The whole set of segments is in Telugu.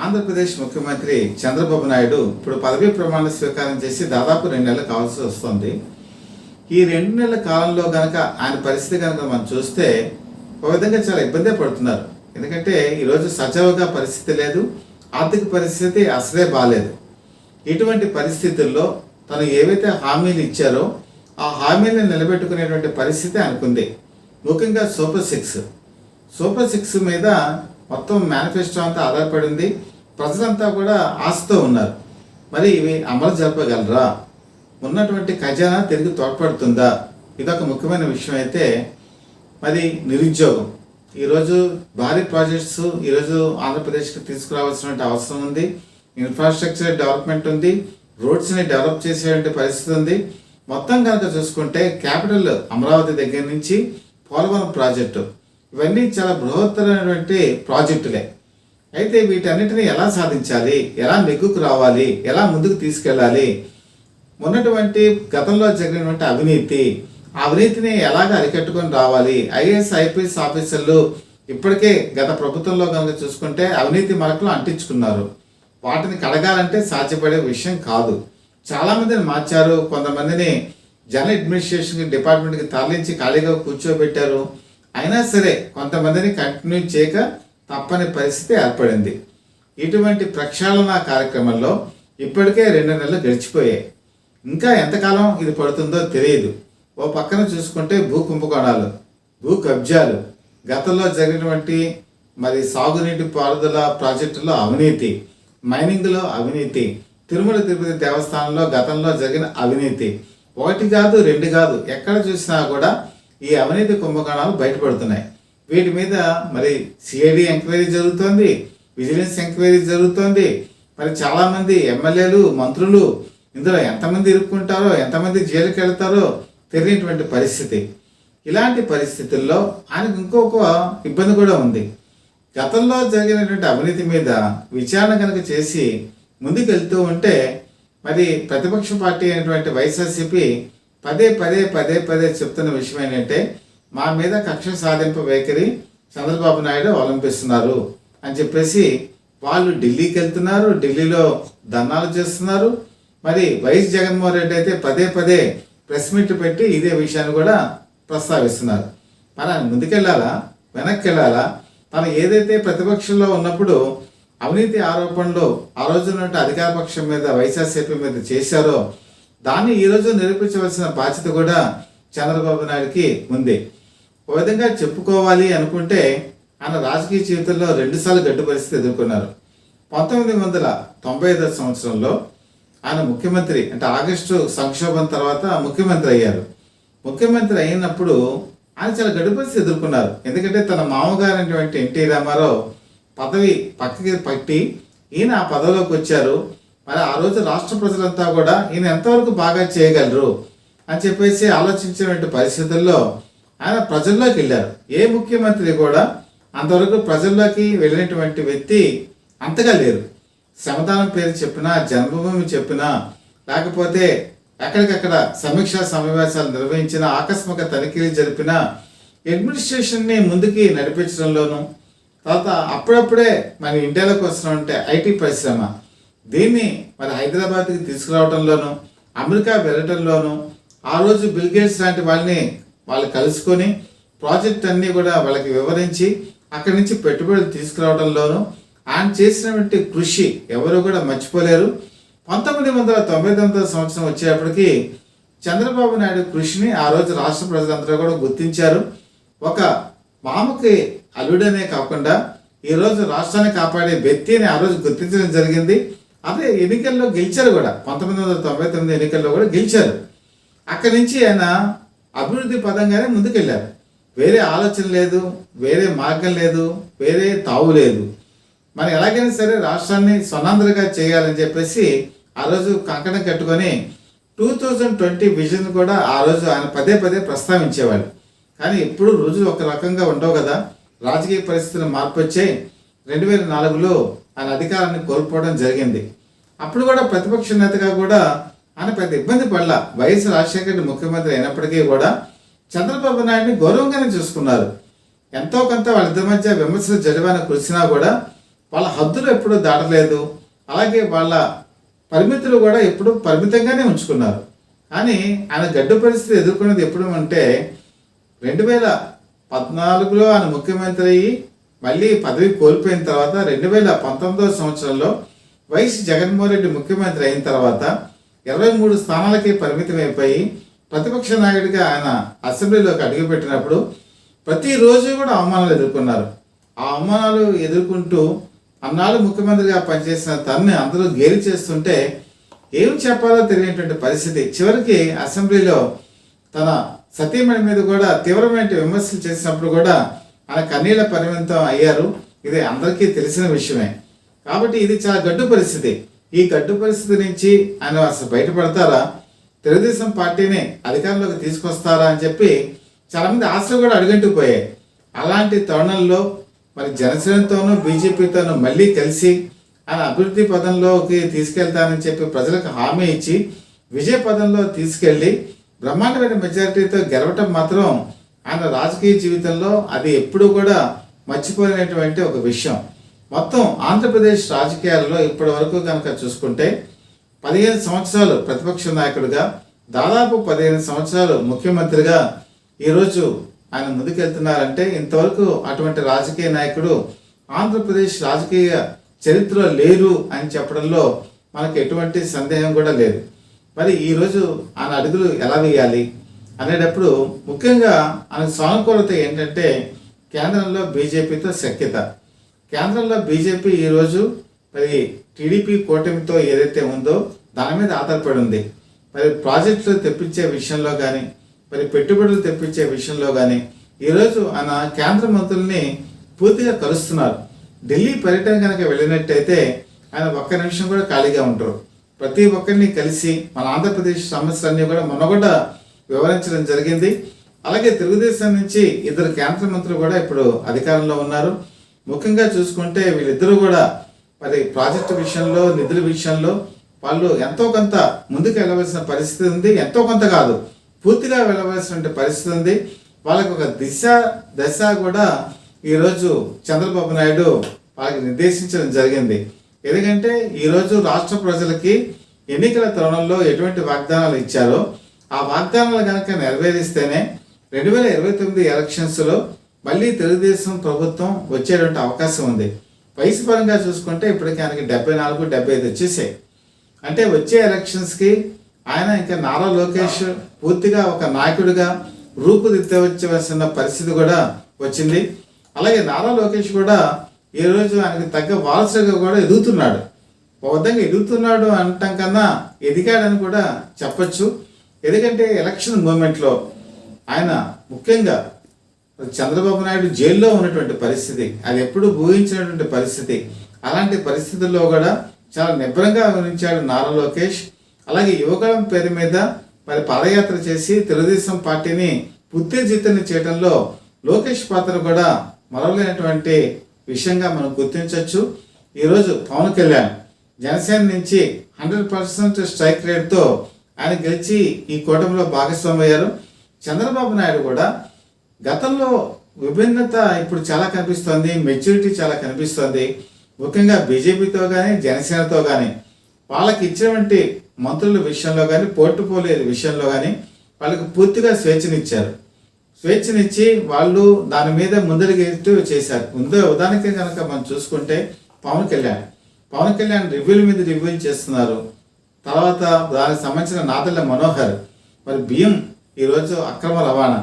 ఆంధ్రప్రదేశ్ ముఖ్యమంత్రి చంద్రబాబు నాయుడు ఇప్పుడు పదవీ ప్రమాణ స్వీకారం చేసి దాదాపు 2 నెలలు కావాల్సి వస్తుంది. ఈ 2 నెలల కాలంలో కనుక ఆయన పరిస్థితి కనుక మనం చూస్తే ఒక విధంగా చాలా ఇబ్బందే పడుతున్నారు. ఎందుకంటే ఈరోజు సజావుగా పరిస్థితి లేదు, ఆర్థిక పరిస్థితి అసలే బాగాలేదు. ఇటువంటి పరిస్థితుల్లో తను ఏవైతే హామీలు ఇచ్చారో ఆ హామీలను నిలబెట్టుకునేటువంటి పరిస్థితి అనుకుంది. ముఖ్యంగా సూపర్ సిక్స్ మీద మొత్తం మేనిఫెస్టో అంతా ఆధారపడింది. ప్రజలంతా కూడా ఆశతో ఉన్నారు. మరి ఇవి అమలు జరపగలరా? ఉన్నటువంటి ఖజానా తిరిగి తోడ్పడుతుందా? ఇదొక ముఖ్యమైన విషయం. అయితే మరి నిరుద్యోగం, ఈరోజు భారీ ప్రాజెక్ట్స్ ఈరోజు ఆంధ్రప్రదేశ్కి తీసుకురావాల్సిన అవసరం ఉంది. ఇన్ఫ్రాస్ట్రక్చర్ డెవలప్మెంట్ ఉంది, రోడ్స్ని డెవలప్ చేసేటువంటి పరిస్థితి ఉంది. మొత్తం కనుక చూసుకుంటే క్యాపిటల్ అమరావతి దగ్గర నుంచి పోలవరం ప్రాజెక్టు, ఇవన్నీ చాలా బృహత్తరమైనటువంటి ప్రాజెక్టులే. అయితే వీటన్నిటిని ఎలా సాధించాలి, ఎలా నెగ్గుకు రావాలి, ఎలా ముందుకు తీసుకెళ్ళాలి, ఉన్నటువంటి గతంలో జరిగినటువంటి అవినీతిని ఎలాగ అరికట్టుకొని రావాలి. ఐఏఎస్ ఐపీఎస్ ఆఫీసర్లు ఇప్పటికే గత ప్రభుత్వంలో కనుక చూసుకుంటే అవినీతి మరకలు అంటించుకున్నారు. వాటిని కడగాలంటే సాధ్యపడే విషయం కాదు. చాలామందిని మార్చారు, కొంతమందిని జనరల్ అడ్మినిస్ట్రేషన్ డిపార్ట్మెంట్కి తరలించి ఖాళీగా కూర్చోబెట్టారు. అయినా సరే కొంతమందిని కంటిన్యూ చేయక తప్పని పరిస్థితి ఏర్పడింది. ఇటువంటి ప్రక్షాళన కార్యక్రమంలో ఇప్పటికే 2 నెలలు గడిచిపోయాయి. ఇంకా ఎంతకాలం ఇది పడుతుందో తెలియదు. ఓ పక్కన చూసుకుంటే భూ కుంభకోణాలు, భూ కబ్జాలు, గతంలో జరిగినటువంటి మరి సాగునీటి పారుదల ప్రాజెక్టులో అవినీతి, మైనింగ్లో అవినీతి, తిరుమల తిరుపతి దేవస్థానంలో గతంలో జరిగిన అవినీతి, 1 కాదు 2 కాదు, ఎక్కడ చూసినా కూడా ఈ అవినీతి కుంభకోణాలు బయటపడుతున్నాయి. వీటి మీద మరి సిఐడి ఎంక్వైరీ జరుగుతోంది, విజిలెన్స్ ఎంక్వైరీ జరుగుతోంది. మరి చాలామంది ఎమ్మెల్యేలు, మంత్రులు ఇందులో ఎంతమంది ఇరుక్కుంటారో, ఎంతమంది జైలుకి వెళ్తారో తెలియనటువంటి పరిస్థితి. ఇలాంటి పరిస్థితుల్లో ఆయనకు ఇంకొక ఇబ్బంది కూడా ఉంది. గతంలో జరిగినటువంటి అవినీతి మీద విచారణ కనుక చేసి ముందుకు వెళ్తూ ఉంటే మరి ప్రతిపక్ష పార్టీ అయినటువంటి వైఎస్ఆర్సీపీ పదే చెప్తున్న విషయం ఏంటంటే, మా మీద కక్ష సాధింపు వైఖరి చంద్రబాబు నాయుడు అవలంబిస్తున్నారు అని చెప్పేసి వాళ్ళు ఢిల్లీకి వెళ్తున్నారు, ఢిల్లీలో ధర్నాలు చేస్తున్నారు. మరి వైఎస్ జగన్మోహన్ రెడ్డి అయితే పదే ప్రెస్ మీట్ పెట్టి ఇదే విషయాన్ని కూడా ప్రస్తావిస్తున్నారు. మరి ఆయన ముందుకెళ్ళాలా, వెనక్కి వెళ్ళాలా? తను ఏదైతే ప్రతిపక్షంలో ఉన్నప్పుడు అవినీతి ఆరోపణలు ఆ రోజున అధికార పక్షం మీద వైఎస్ఆర్సీపీ మీద చేశారో దాన్ని ఈరోజు నిరూపించవలసిన బాధ్యత కూడా చంద్రబాబు నాయుడికి ఉంది. ఒక విధంగా చెప్పుకోవాలి అనుకుంటే ఆయన రాజకీయ జీవితంలో 2 సార్లు గడ్డు పరిస్థితి ఎదుర్కొన్నారు. 1995 సంవత్సరంలో ఆయన ముఖ్యమంత్రి, అంటే ఆగస్టు సంక్షోభం తర్వాత ముఖ్యమంత్రి అయ్యారు. ముఖ్యమంత్రి అయినప్పుడు ఆయన చాలా గడ్డు పరిస్థితి ఎదుర్కొన్నారు. ఎందుకంటే తన మామగారు అయినటువంటి ఎన్టీ రామారావు పదవి పక్కకి పట్టి ఈయన ఆ పదవిలోకి వచ్చారు. మరి ఆ రోజు రాష్ట్ర ప్రజలంతా కూడా ఈయన ఎంతవరకు బాగా చేయగలరు అని చెప్పేసి ఆలోచించినటువంటి పరిస్థితుల్లో ఆయన ప్రజల్లోకి వెళ్ళారు. ఏ ముఖ్యమంత్రి కూడా అంతవరకు ప్రజల్లోకి వెళ్ళినటువంటి వ్యక్తి అంతగా లేరు. శ్రమదానం పేరు చెప్పినా, జన్మభూమి చెప్పినా, లేకపోతే ఎక్కడికక్కడ సమీక్షా సమావేశాలు నిర్వహించిన, ఆకస్మిక తనిఖీలు జరిపిన, అడ్మినిస్ట్రేషన్ని ముందుకి నడిపించడంలోనూ, తర్వాత అప్పుడప్పుడే మన ఇండియాలోకి వస్తున్నటువంటి ఐటీ పరిశ్రమ దీన్ని మరి హైదరాబాద్కి తీసుకురావడంలోనూ, అమెరికా వెళ్ళటంలోనూ, ఆ రోజు బిల్ గేట్స్ లాంటి వాళ్ళు కలుసుకొని ప్రాజెక్ట్ అన్నీ కూడా వాళ్ళకి వివరించి అక్కడి నుంచి పెట్టుబడులు తీసుకురావడంలోనూ ఆయన చేసినటువంటి కృషి ఎవరు కూడా మర్చిపోలేరు. 1999 సంవత్సరం వచ్చేటప్పటికి చంద్రబాబు నాయుడు కృషిని ఆ రోజు రాష్ట్ర ప్రజలందరూ కూడా గుర్తించారు. ఒక మామకి అల్లుడనే కాకుండా ఈరోజు రాష్ట్రాన్ని కాపాడే వ్యక్తిని ఆ రోజు గుర్తించడం జరిగింది. అదే ఎన్నికల్లో గెలిచారు కూడా, 1999 ఎన్నికల్లో కూడా గెలిచారు. అక్కడి నుంచి ఆయన అభివృద్ధి పదంగానే ముందుకెళ్ళారు. వేరే ఆలోచన లేదు, వేరే మార్గం లేదు, వేరే తావు లేదు. మరి ఎలాగైనా సరే రాష్ట్రాన్ని స్వతంత్రంగా చేయాలని చెప్పేసి ఆ రోజు కంకణం కట్టుకొని 2020 విజన్ కూడా ఆ రోజు ఆయన పదే ప్రస్తావించేవాడు. కానీ ఇప్పుడు రోజులు ఒక రకంగా ఉండవు కదా, రాజకీయ పరిస్థితులు మార్పు వచ్చాయి. 2004లో ఆయన అధికారాన్ని కోల్పోవడం జరిగింది. అప్పుడు కూడా ప్రతిపక్ష నేతగా కూడా ఆయన పెద్ద ఇబ్బంది పడలా. వైఎస్ రాజశేఖర రెడ్డి ముఖ్యమంత్రి అయినప్పటికీ కూడా చంద్రబాబు నాయుడిని గౌరవంగానే చూసుకున్నారు. ఎంతో కొంత వాళ్ళిద్దరి మధ్య విమర్శలు జరిగిన కురిసినా కూడా వాళ్ళ హద్దులు ఎప్పుడూ దాటలేదు. అలాగే వాళ్ళ పరిమితులు కూడా ఎప్పుడూ పరిమితంగానే ఉంచుకున్నారు. కానీ ఆయన గడ్డు పరిస్థితి ఎదుర్కొన్నది ఎప్పుడు అంటే 2014లో ఆయన ముఖ్యమంత్రి అయ్యి మళ్ళీ పదవి కోల్పోయిన తర్వాత 2019 సంవత్సరంలో వైఎస్ జగన్మోహన్ రెడ్డి ముఖ్యమంత్రి అయిన తర్వాత 23 స్థానాలకి పరిమితం అయిపోయి ప్రతిపక్ష నాయకుడిగా ఆయన అసెంబ్లీలోకి అడుగుపెట్టినప్పుడు ప్రతిరోజు కూడా అవమానాలు ఎదుర్కొన్నారు. ఆ అవమానాలు ఎదుర్కొంటూ అన్నాళ్ళు ముఖ్యమంత్రిగా పనిచేసిన తనని అందరూ గేలి చేస్తుంటే ఏం చెప్పాలో తెలియనటువంటి పరిస్థితి. చివరికి అసెంబ్లీలో తన సతీమణి మీద కూడా తీవ్రమైన విమర్శలు చేసినప్పుడు కూడా ఆయన కన్నీళ్ల పరిమితం అయ్యారు. ఇది అందరికీ తెలిసిన విషయమే. కాబట్టి ఇది చాలా గడ్డు పరిస్థితి. ఈ గడ్డు పరిస్థితి నుంచి ఆయన అసలు బయటపడతారా, తెలుగుదేశం పార్టీని అధికారంలోకి తీసుకొస్తారా అని చెప్పి చాలామంది ఆశలు కూడా అడుగంటుకుపోయాయి. అలాంటి తరుణంలో మరి జనసేనతోనూ బీజేపీతోనూ మళ్ళీ కలిసి ఆయన అభివృద్ధి పదంలోకి తీసుకెళ్తానని చెప్పి ప్రజలకు హామీ ఇచ్చి విజయ పదంలో తీసుకెళ్ళి బ్రహ్మాండమైన మెజారిటీతో గెలవటం మాత్రం ఆయన రాజకీయ జీవితంలో అది ఎప్పుడూ కూడా మర్చిపోయినటువంటి ఒక విషయం. మొత్తం ఆంధ్రప్రదేశ్ రాజకీయాలలో ఇప్పటి వరకు కనుక చూసుకుంటే 15 సంవత్సరాలు ప్రతిపక్ష నాయకుడిగా, దాదాపు 15 సంవత్సరాలు ముఖ్యమంత్రిగా ఈరోజు ఆయన ముందుకెళ్తున్నారంటే ఇంతవరకు అటువంటి రాజకీయ నాయకుడు ఆంధ్రప్రదేశ్ రాజకీయ చరిత్రలో లేరు అని చెప్పడంలో మనకు ఎటువంటి సందేహం కూడా లేదు. మరి ఈరోజు ఆయన అడుగులు ఎలా వేయాలి అనేటప్పుడు ముఖ్యంగా ఆయన సానుకూలత ఏంటంటే కేంద్రంలో బీజేపీతో సఖ్యత. కేంద్రంలో బీజేపీ ఈరోజు మరి టీడీపీ కూటమితో ఏదైతే ఉందో దాని మీద ఆధారపడి ఉంది. మరి ప్రాజెక్టులు తెప్పించే విషయంలో కానీ, మరి పెట్టుబడులు తెప్పించే విషయంలో కానీ ఈరోజు ఆయన కేంద్ర మంత్రుల్ని పూర్తిగా కలుస్తున్నారు. ఢిల్లీ పర్యటన కనుక వెళ్ళినట్టయితే ఆయన ఒక్క నిమిషం కూడా ఖాళీగా ఉంటారు. ప్రతి ఒక్కరిని కలిసి మన ఆంధ్రప్రదేశ్ సమస్యలన్నీ కూడా మొన్న కూడా వివరించడం జరిగింది. అలాగే తెలుగుదేశం నుంచి 2 కేంద్ర మంత్రులు కూడా ఇప్పుడు అధికారంలో ఉన్నారు. ముఖ్యంగా చూసుకుంటే వీళ్ళిద్దరూ కూడా మరి ప్రాజెక్టు విషయంలో, నిధుల విషయంలో వాళ్ళు ఎంతో కొంత ముందుకు వెళ్ళవలసిన పరిస్థితి ఉంది. ఎంతో కొంత కాదు, పూర్తిగా వెళ్ళవలసిన పరిస్థితి ఉంది. వాళ్ళకి ఒక దశ కూడా ఈరోజు చంద్రబాబు నాయుడు వాళ్ళకి నిర్దేశించడం జరిగింది. ఎందుకంటే ఈరోజు రాష్ట్ర ప్రజలకి ఎన్నికల తరుణంలో ఎటువంటి వాగ్దానాలు ఇచ్చారో ఆ వాగ్దానాలు కనుక నెరవేరిస్తేనే 2029 ఎలక్షన్స్లో మళ్ళీ తెలుగుదేశం ప్రభుత్వం వచ్చేటువంటి అవకాశం ఉంది. వయసు పరంగా చూసుకుంటే ఇప్పటికీ ఆయనకి 74, 75 వచ్చేసాయి. అంటే వచ్చే ఎలక్షన్స్కి ఆయన ఇంకా నారా లోకేష్ పూర్తిగా ఒక నాయకుడిగా రూపుదిద్దవలసిన పరిస్థితి కూడా వచ్చింది. అలాగే నారా లోకేష్ కూడా ఈరోజు ఆయనకి తగ్గ వారసుగా కూడా ఎదుగుతున్నాడు. ఒక విధంగా ఎదుగుతున్నాడు అనటం కన్నా ఎదిగాడని కూడా చెప్పచ్చు. ఎందుకంటే ఎలక్షన్ మూమెంట్లో ఆయన ముఖ్యంగా చంద్రబాబు నాయుడు జైల్లో ఉన్నటువంటి పరిస్థితి, అది ఎప్పుడు ఊహించినటువంటి పరిస్థితి. అలాంటి పరిస్థితుల్లో కూడా చాలా నిబ్రంగా వివరించాడు నారా లోకేష్. అలాగే యువగళం పేరు మీద మరి పాదయాత్ర చేసి తెలుగుదేశం పార్టీని ఉత్తేజితం చేయడంలో లోకేష్ పాత్ర కూడా మరవలేనటువంటి విషయంగా మనం గుర్తించవచ్చు. ఈరోజు పవన్ కళ్యాణ్ జనసేన నుంచి 100% స్ట్రైక్ రేట్తో ఆయన గెలిచి ఈ కూటమిలో భాగస్వామి అయ్యారు. చంద్రబాబు నాయుడు కూడా గతంలో విభిన్నత ఇప్పుడు చాలా కనిపిస్తుంది, మెచ్యూరిటీ చాలా కనిపిస్తుంది. ముఖ్యంగా బీజేపీతో కానీ జనసేనతో కానీ వాళ్ళకి ఇచ్చినటువంటి మంత్రుల విషయంలో కానీ, పోర్టుఫోలియో విషయంలో కానీ వాళ్ళకి పూర్తిగా స్వేచ్ఛనిచ్చారు. స్వేచ్ఛనిచ్చి వాళ్ళు దాని మీద ముందడుగేస్తూ చేశారు. ముందు ఉదాహరణకి కనుక మనం చూసుకుంటే పవన్ కళ్యాణ్ రివ్యూల మీద రివ్యూలు చేస్తున్నారు. తర్వాత దానికి సంబంధించిన నాదెళ్ల మనోహర్ మరి బియ్యం ఈరోజు అక్రమ రవాణా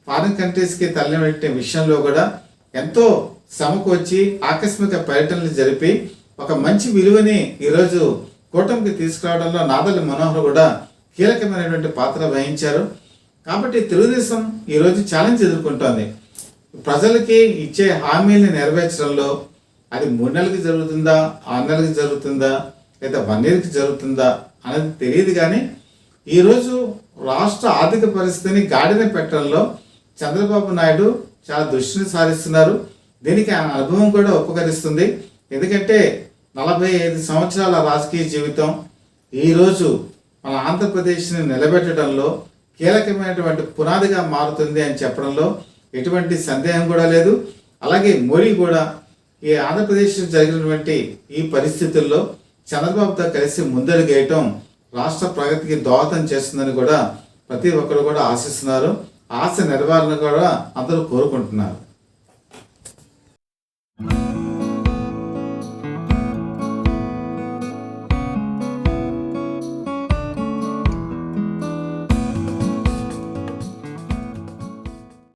ఫారిన్ కంట్రీస్కి తరలిపెట్టే విషయంలో కూడా ఎంతో శ్రమకు వచ్చి ఆకస్మిక పర్యటనలు జరిపి ఒక మంచి విలువని ఈరోజు కూటమికి తీసుకురావడంలో నాదెళ్ల మనోహర్ కూడా కీలకమైనటువంటి పాత్ర వహించారు. కాబట్టి తెలుగుదేశం ఈరోజు ఛాలెంజ్ ఎదుర్కొంటోంది. ప్రజలకి ఇచ్చే హామీల్ని నెరవేర్చడంలో అది 3 నెలలకి జరుగుతుందా, 6 నెలలకి జరుగుతుందా, లేదా 1 ఇయర్కి జరుగుతుందా అనేది తెలియదు. కానీ ఈరోజు రాష్ట్ర ఆర్థిక పరిస్థితిని గాడిన పెట్టడంలో చంద్రబాబు నాయుడు చాలా దృష్టిని సారిస్తున్నారు. దీనికి ఆయన అనుభవం కూడా ఉపకరిస్తుంది. ఎందుకంటే 45 సంవత్సరాల రాజకీయ జీవితం ఈరోజు మన ఆంధ్రప్రదేశ్ని నిలబెట్టడంలో కీలకమైనటువంటి పునాదిగా మారుతుంది అని చెప్పడంలో ఎటువంటి సందేహం కూడా లేదు. అలాగే మోడీ కూడా ఈ ఆంధ్రప్రదేశ్లో జరిగినటువంటి ఈ పరిస్థితుల్లో చంద్రబాబుతో కలిసి ముందడుగేయటం రాష్ట్ర ప్రగతికి దోహదం చేస్తుందని కూడా ప్రతి ఒక్కరు కూడా ఆశిస్తున్నారు. ఆశ నెరవేరాలని కూడా అందరూ కోరుకుంటున్నారు.